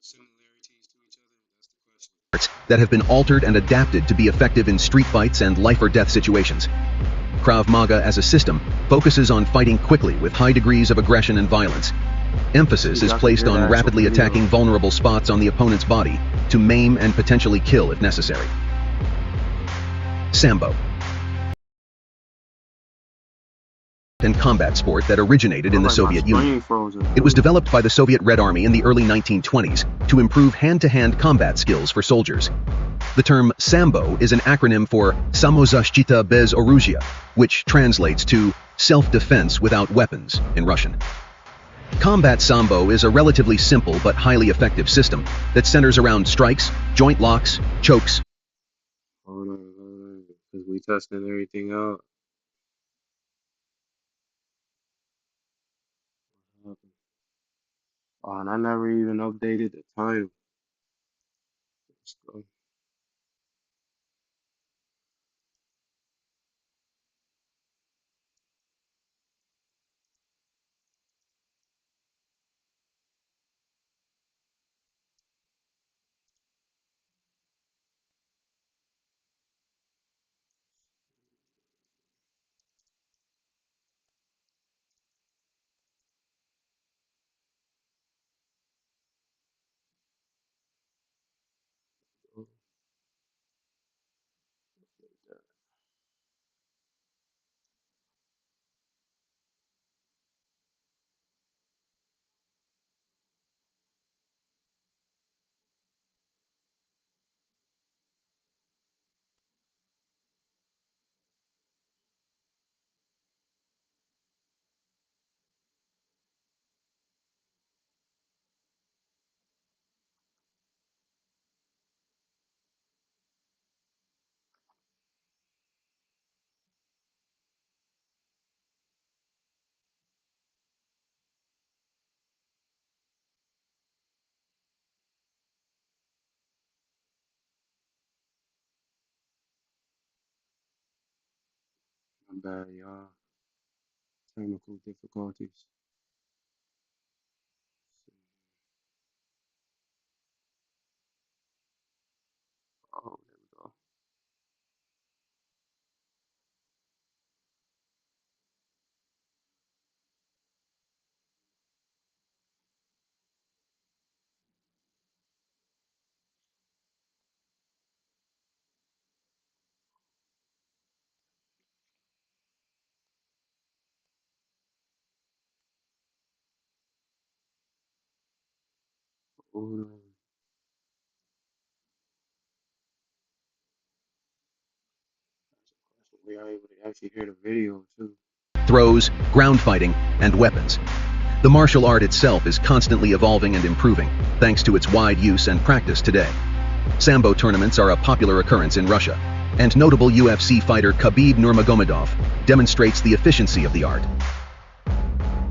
similarities to each other? That's the question. That have been altered and adapted to be effective in street fights and life-or-death situations. Krav Maga as a system focuses on fighting quickly with high degrees of aggression and violence. Emphasis is placed on rapidly attacking vulnerable spots on the opponent's body to maim and potentially kill if necessary. Sambo, and combat sport that originated in the Soviet Union. It was developed by the Soviet Red Army in the early 1920s to improve hand-to-hand combat skills for soldiers. The term Sambo is an acronym for Samozashtita bez oruzhia, which translates to self-defense without weapons in Russian. Combat Sambo is a relatively simple but highly effective system that centers around strikes, joint locks, chokes. Hold on, because we testing everything out. Oh, and I never even updated the title. Let's go. My bad, y'all. Technical difficulties. Oh, there we go. Hold on. We are able to actually hear the video too. Throws, ground fighting, and weapons. The martial art itself is constantly evolving and improving, thanks to its wide use and practice today. Sambo tournaments are a popular occurrence in Russia, and notable UFC fighter Khabib Nurmagomedov demonstrates the efficiency of the art.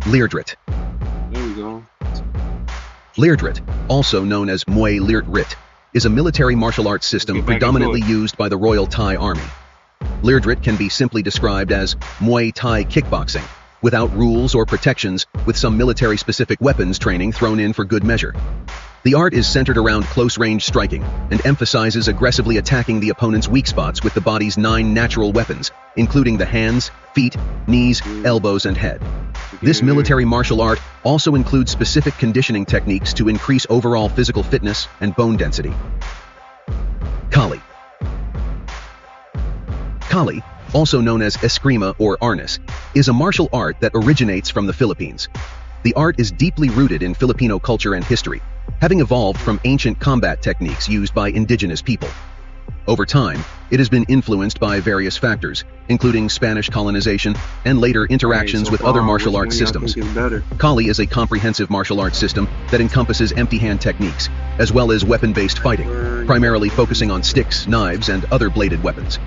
Leerdrit. There we go. Leerdrit, also known as Muay Leerdrit, is a military martial arts system predominantly used by the Royal Thai Army. Leerdrit can be simply described as Muay Thai kickboxing, without rules or protections, with some military-specific weapons training thrown in for good measure. The art is centered around close-range striking and emphasizes aggressively attacking the opponent's weak spots with the body's 9 natural weapons, including the hands, feet, knees, elbows, and head. This military martial art also includes specific conditioning techniques to increase overall physical fitness and bone density. Kali. Kali, also known as Eskrima or Arnis, is a martial art that originates from the Philippines. The art is deeply rooted in Filipino culture and history, having evolved from ancient combat techniques used by indigenous people. Over time, it has been influenced by various factors, including Spanish colonization and later interactions with other martial arts systems. Kali is a comprehensive martial arts system that encompasses empty-hand techniques, as well as weapon-based fighting, primarily focusing on sticks, knives, and other bladed weapons.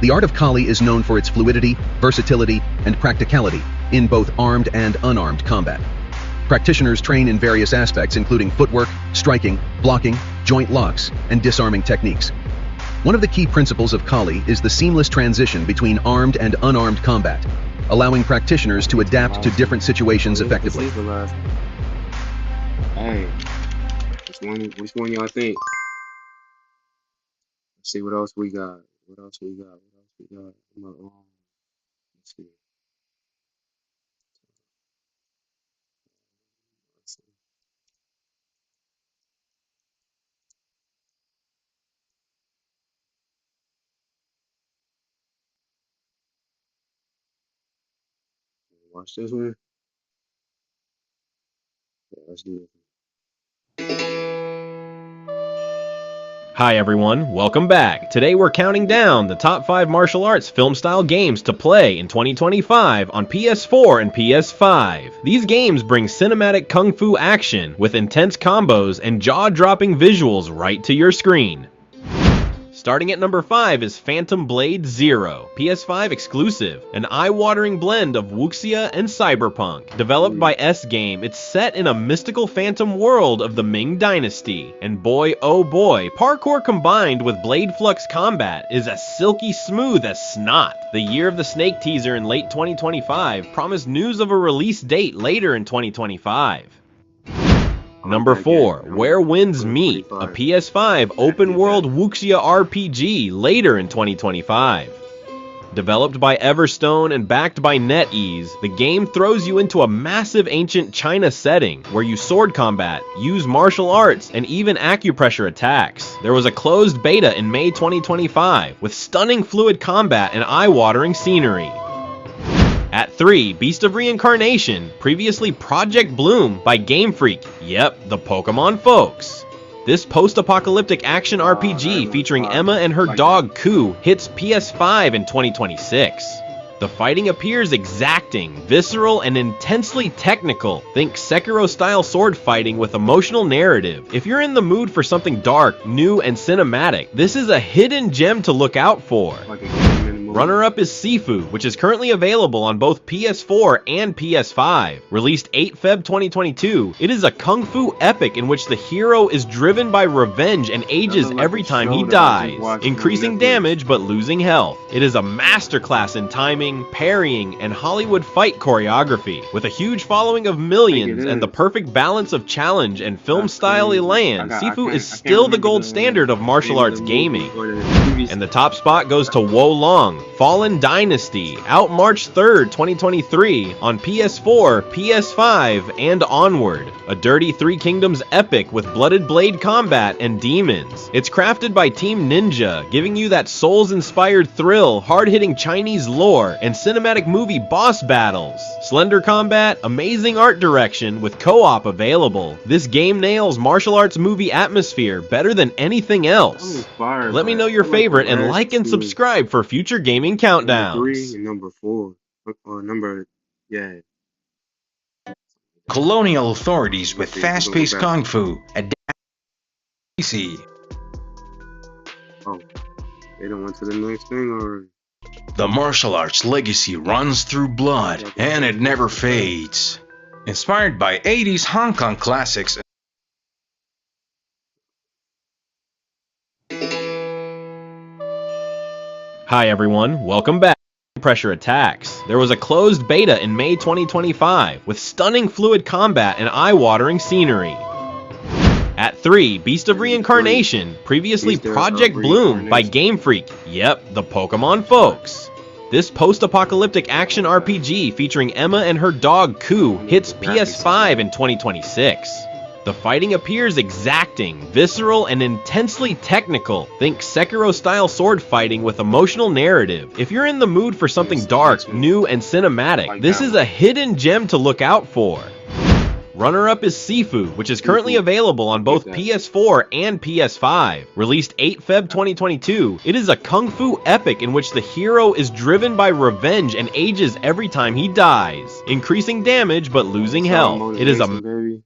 The art of Kali is known for its fluidity, versatility, and practicality in both armed and unarmed combat. Practitioners train in various aspects including footwork, striking, blocking, joint locks, and disarming techniques. One of the key principles of Kali is the seamless transition between armed and unarmed combat, allowing practitioners to adapt to different situations effectively. Hey. Which one y'all think? Let's see what else we got. What else we got? What else we got? Let's see. Let's see. Watch this one. Yeah, let's do it. Hi everyone, welcome back. Today we're counting down the top 5 martial arts film-style games to play in 2025 on PS4 and PS5. These games bring cinematic kung fu action with intense combos and jaw-dropping visuals right to your screen. Starting at number 5 is Phantom Blade Zero, PS5 exclusive, an eye-watering blend of wuxia and cyberpunk. Developed by S-Game, it's set in a mystical phantom world of the Ming Dynasty. And boy oh boy, parkour combined with blade flux combat is as silky smooth as snot. The Year of the Snake teaser in late 2025 promised news of a release date later in 2025. Number 4, Where Winds Meet, a PS5 open-world wuxia RPG later in 2025. Developed by Everstone and backed by NetEase, the game throws you into a massive ancient China setting where you sword combat, use martial arts, and even acupressure attacks. There was a closed beta in May 2025 with stunning fluid combat and eye-watering scenery. At 3, Beast of Reincarnation, previously Project Bloom by Game Freak. Yep, the Pokemon folks. This post-apocalyptic action RPG featuring Emma and her dog Ku hits PS5 in 2026. The fighting appears exacting, visceral, and intensely technical. Think Sekiro-style sword fighting with emotional narrative. If you're in the mood for something dark, new, and cinematic, this is a hidden gem to look out for. Runner-up is Sifu, which is currently available on both PS4 and PS5. Released 8 Feb 2022, it is a kung fu epic in which the hero is driven by revenge and ages every time he dies, increasing damage but losing health. It is a masterclass in timing, parrying, and Hollywood fight choreography. With a huge following of millions and the perfect balance of challenge and film-style elan, Sifu is still the gold standard of martial arts gaming. And the top spot goes to Wo Long, Fallen Dynasty, out March 3rd, 2023 on PS4, PS5, and onward. A Dirty Three Kingdoms epic with blooded blade combat and demons. It's crafted by Team Ninja, giving you that Souls-inspired thrill, hard-hitting Chinese lore, and cinematic movie boss battles. Slender combat, amazing art direction with co-op available. This game nails martial arts movie atmosphere better than anything else. Let me know your favorite and like and subscribe for future gaming countdowns. Number 3 and number 4. Yeah. Colonial authorities with fast-paced kung fu adapt PC. Oh, they don't went to the next thing, or The martial arts legacy runs through blood, and it never fades. Inspired by 80s Hong Kong classics. Hi everyone, welcome back. Pressure attacks. There was a closed beta in May 2025 with stunning fluid combat and eye-watering scenery. At 3, Beast of Reincarnation, previously Project Bloom by Game Freak. Yep, the Pokemon folks. This post-apocalyptic action RPG featuring Emma and her dog Ku hits PS5 in 2026. The fighting appears exacting, visceral, and intensely technical. Think Sekiro-style sword fighting with emotional narrative. If you're in the mood for something dark, new, and cinematic, this is a hidden gem to look out for. Runner-up is Sifu, which is currently available on both PS4 and PS5. Released 8 Feb 2022, it is a kung fu epic in which the hero is driven by revenge and ages every time he dies, increasing damage but losing health. It is a baby.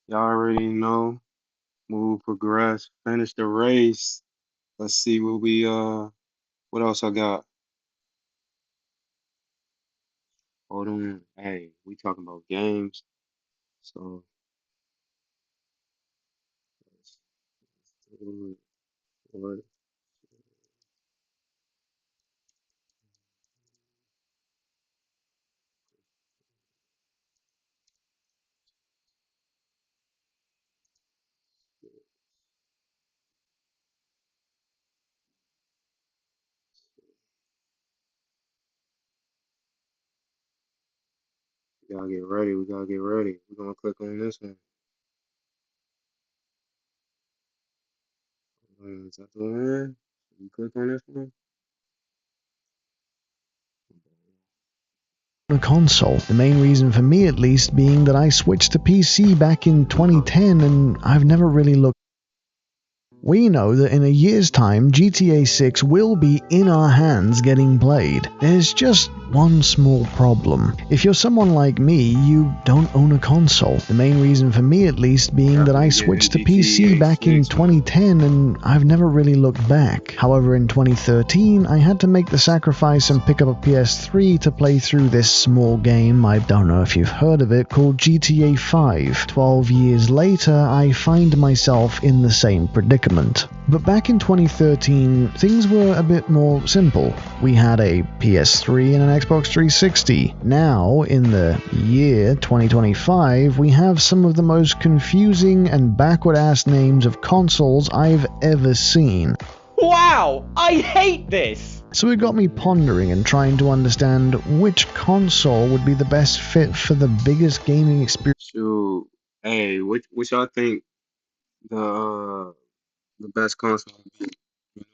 Y'all already know. Move, progress, finish the race. Let's see what else I got. Hold on. Hey, we talking about games. So let's do it. What? We gotta get ready. We gotta get ready. We're gonna click on this one. Is that the one? We click on this one. A console. The main reason for me, at least, being that I switched to PC back in 2010 and I've never really looked. We know that in a year's time, GTA 6 will be in our hands getting played. There's just one small problem. If you're someone like me, you don't own a console. The main reason for me, at least, being that I switched to PC back in 2010 and I've never really looked back. However, in 2013, I had to make the sacrifice and pick up a PS3 to play through this small game, I don't know if you've heard of it, called GTA 5. 12 years later, I find myself in the same predicament. But back in 2013, things were a bit more simple. We had a PS3 and an Xbox 360. Now, in the year 2025, we have some of the most confusing and backward-ass names of consoles I've ever seen. Wow! I hate this! So it got me pondering and trying to understand which console would be the best fit for the biggest gaming experience. Shoot. Hey, which y'all think the best console would be? You know,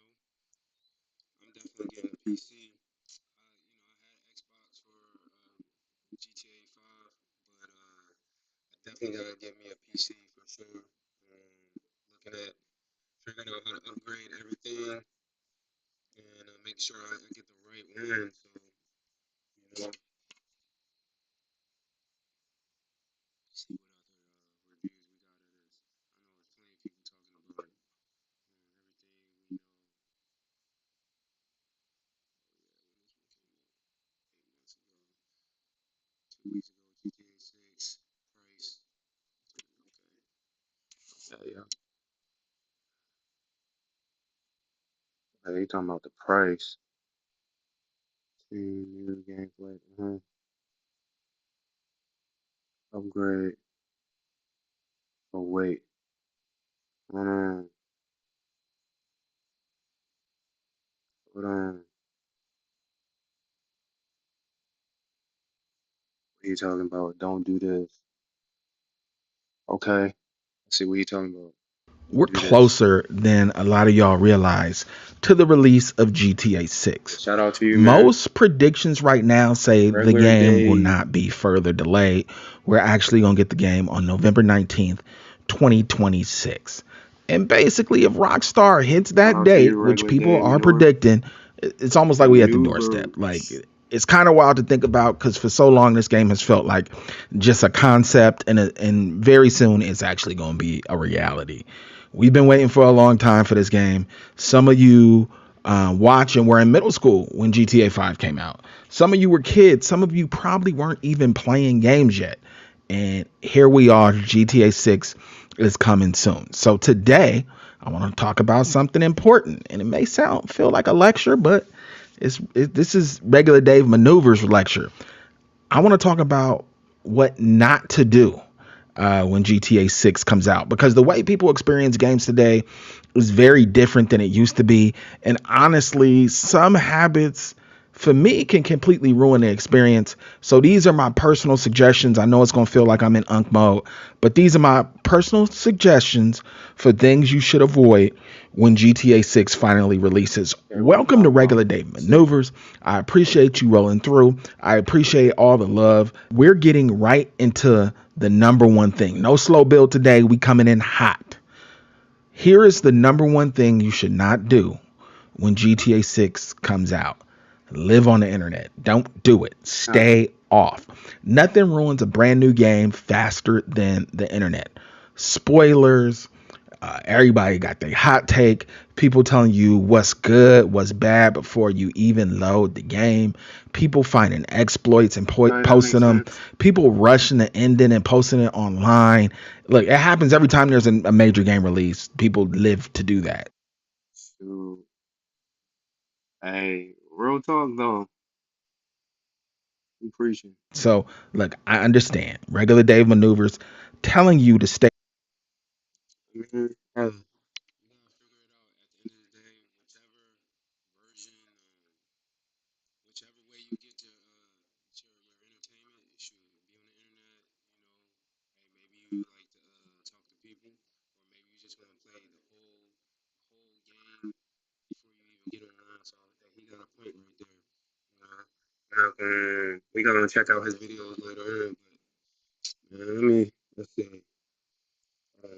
I'm definitely getting a PC. I had Xbox for GTA 5, but I definitely gotta get me a PC for sure. Looking at figuring out how to upgrade everything and make sure I get the right one. So, see what other reviews we got of this. I know there's plenty of people talking about it. Everything we know. Oh, yeah, when this one came out 8 months ago, 2 weeks ago, GTA 6 price. Okay. Yeah, yeah. Hey, you talking about the price? Team new gameplay. Upgrade. Oh wait. Hold on. Hold on. What are you talking about? Don't do this. Okay. Let's see what you talking about. We're Don't do this. closer than a lot of y'all realize to the release of GTA 6. Shout out to you, man. Most predictions right now say the Regular game will Dave. not be further delayed. We're actually going to get the game on November 19th, 2026. And basically, if Rockstar hits Shout that out to you, date, which regular people Dave are manure. predicting, it's almost like we at the doorstep. Like, Maneuvers. it's kind of wild to think about because for so long this game has felt like just a concept, and very soon it's actually going to be a reality. We've been waiting for a long time for this game. Some of you watching were in middle school when GTA 5 came out. Some of you were kids. Some of you probably weren't even playing games yet. And here we are. GTA 6 is coming soon. So today, I want to talk about something important. And it may feel like a lecture, but this is regular Dave Maneuvers lecture. I want to talk about what not to do when GTA 6 comes out, because the way people experience games today is very different than it used to be. And honestly, some habits for me can completely ruin the experience. So these are my personal suggestions. I know it's going to feel like I'm in unk mode, but these are my personal suggestions for things you should avoid when GTA 6 finally releases. Okay, what you Welcome to talking about? Regular Day Maneuvers. I appreciate you rolling through. I appreciate all the love. We're getting right into the number one thing. No slow build today. We coming in hot. Here is the number one thing you should not do when GTA 6 comes out. Live on the internet. Don't do it. Stay off. Nothing ruins a brand new game faster than the internet. Spoilers. Everybody got their hot take. People telling you what's good, what's bad before you even load the game. People finding exploits and Okay, that posting makes them. sense. People rushing the ending and posting it online. Look, it happens every time there's a major game release. People live to do that. Shoot. Hey, real talk though. I'm preaching. So, look, I understand. Regular Dave Maneuvers telling you to stay. Hey, you gotta figure it out at the end of the day. Version, whichever way you get your entertainment, should be on the We gonna check out his videos later on. But let me let's see. Uh, I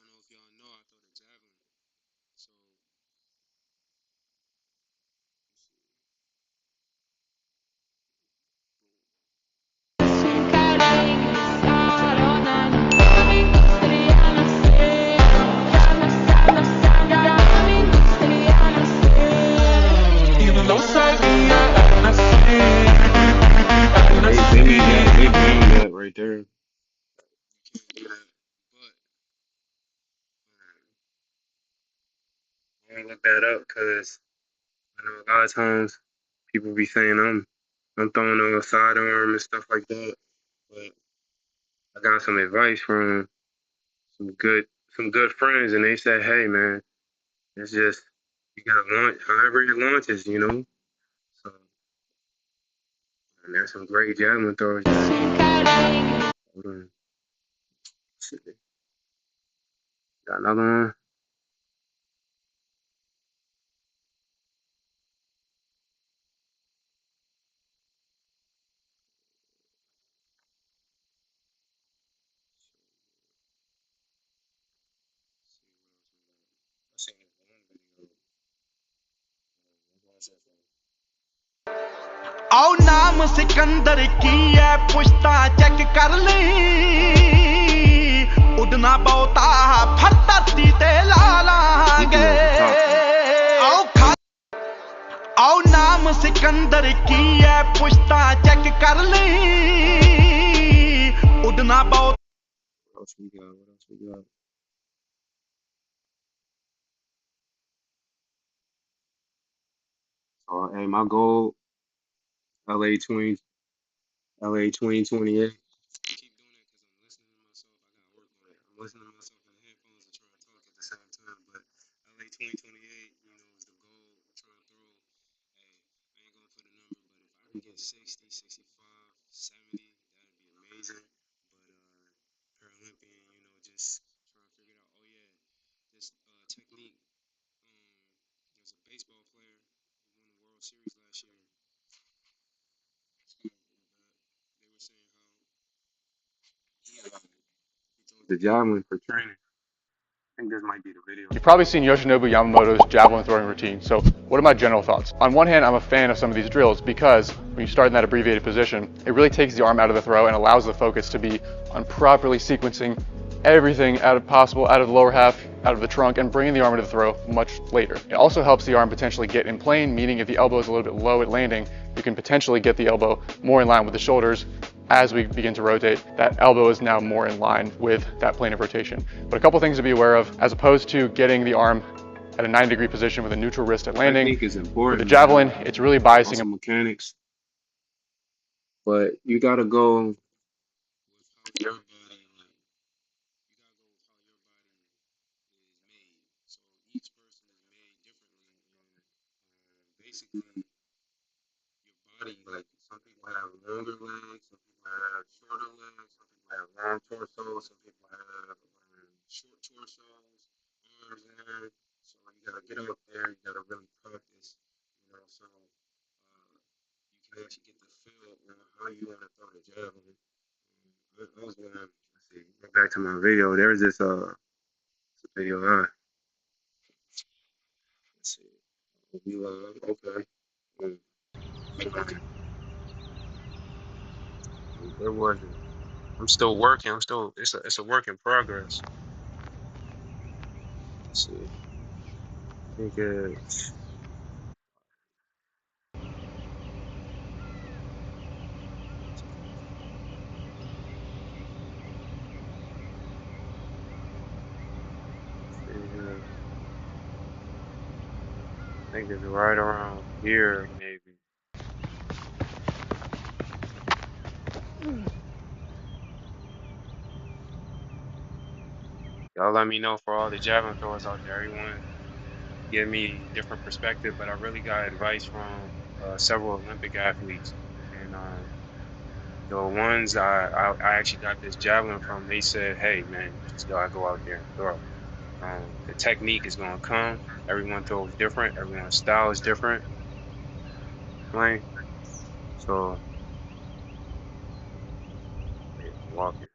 don't know if y'all know I throw the javelin. So they banned that right there. Can't do that. But I want to look that up because I know a lot of times people be saying I'm throwing on a sidearm and stuff like that. But I got some advice from some good some good friends, and they said, hey man, it's just you gotta launch however it launches. So and there's some great javelin throwers. Hold on. Got another one. I seen this one video. आओ नाम सिकंदर की है पुश्ता check कर ली उड़ना बहुता फर धरती ते ला लांगे आओ आओ नाम सिकंदर की है पुश्ता चेक कर ली उड़ना बहुत What else we got? What else we got? Hey, my goal, LA 20, LA 2028. I keep doing it because I'm listening to myself. I gotta work on it. I'm listening to myself in the headphones and trying to talk at the same time. But LA 2028, is the goal. I'm trying to throw. Hey, I ain't gonna put a number, but if I can get 60, 65, 70, that'd be amazing. But Paralympian, just trying to figure it out. Oh yeah, this technique. There's a baseball player who won the World Series last year. They were saying how he throws the javelin for training. I think this might be the video. You've probably seen Yoshinobu Yamamoto's javelin throwing routine, so what are my general thoughts? On one hand, I'm a fan of some of these drills because when you start in that abbreviated position, it really takes the arm out of the throw and allows the focus to be on properly sequencing everything out of the lower half, out of the trunk, and bringing the arm into the throw much later. It also helps the arm potentially get in plane, meaning if the elbow is a little bit low at landing, you can potentially get the elbow more in line with the shoulders. As we begin to rotate, that elbow is now more in line with that plane of rotation. But a couple things to be aware of, as opposed to getting the arm at a 90-degree position with a neutral wrist at landing, Technique is important. with the javelin, it's really biasing. Also mechanics, but you gotta go with how your body, you gotta go with how your body is made. So each person is made differently. Basically, your body, like some people have longer legs, some people have shorter legs, some people have long torsos, some people have short torsos, arms and so you gotta get up there, you gotta really practice, so you can actually get the feel on how you wanna throw the javelin. I was gonna let's see, go back to my video. There's this video let's see. We okay. Um, Where was it? I'm still working. It's a work in progress. Let's see. I think it's right around here, maybe. Y'all let me know for all the javelin throwers out there. Everyone give me different perspective, but I really got advice from several Olympic athletes, and The ones I actually got this javelin from, they said, "Hey man, you just gotta go out there and throw. The technique is gonna come. Everyone throws different. Everyone's style is different. Right? So yeah, walking.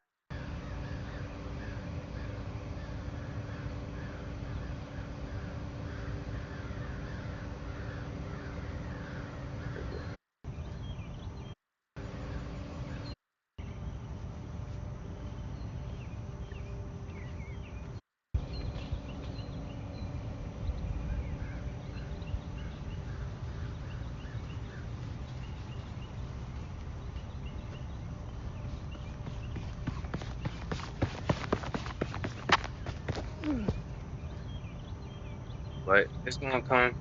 But it's gonna come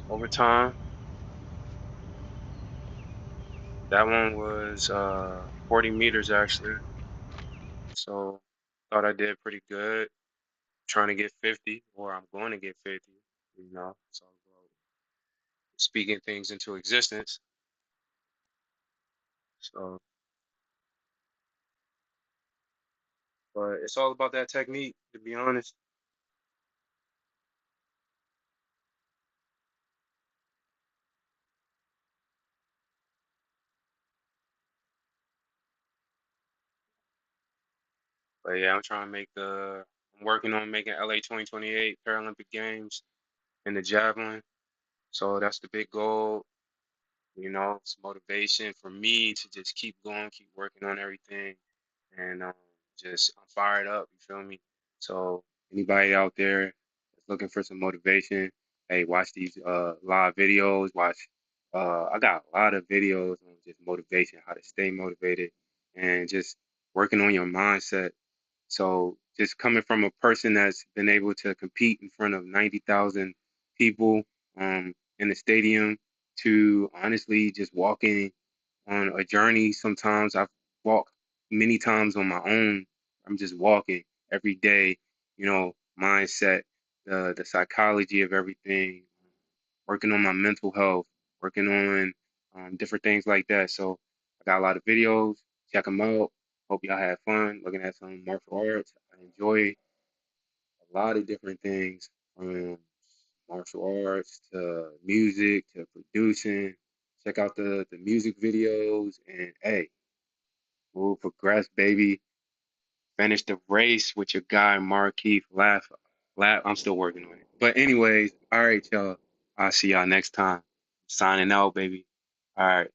over time. That one was 40 meters actually. So thought I did pretty good. Trying to get 50, or I'm going to get 50. You know, it's all about speaking things into existence. So, but it's all about that technique, to be honest. But yeah, I'm working on making LA 2028 Paralympic Games in the javelin. So that's the big goal. You know, it's motivation for me to just keep going, keep working on everything, and just I'm fired up. You feel me? So anybody out there that's looking for some motivation, hey, watch these live videos. Watch. I got a lot of videos on just motivation, how to stay motivated, and just working on your mindset. So just coming from a person that's been able to compete in front of 90,000 people in the stadium to honestly just walking on a journey. Sometimes I've walked many times on my own. I'm just walking every day, mindset, the psychology of everything, working on my mental health, working on different things like that. So I got a lot of videos. Check them out. Hope y'all had fun looking at some martial arts. I enjoy a lot of different things from martial arts to music to producing. Check out the music videos and hey, we'll progress, baby. Finish the race with your guy Markeith. Laugh. I'm still working on it. But anyways, all right, y'all. I'll see y'all next time. Signing out, baby. All right.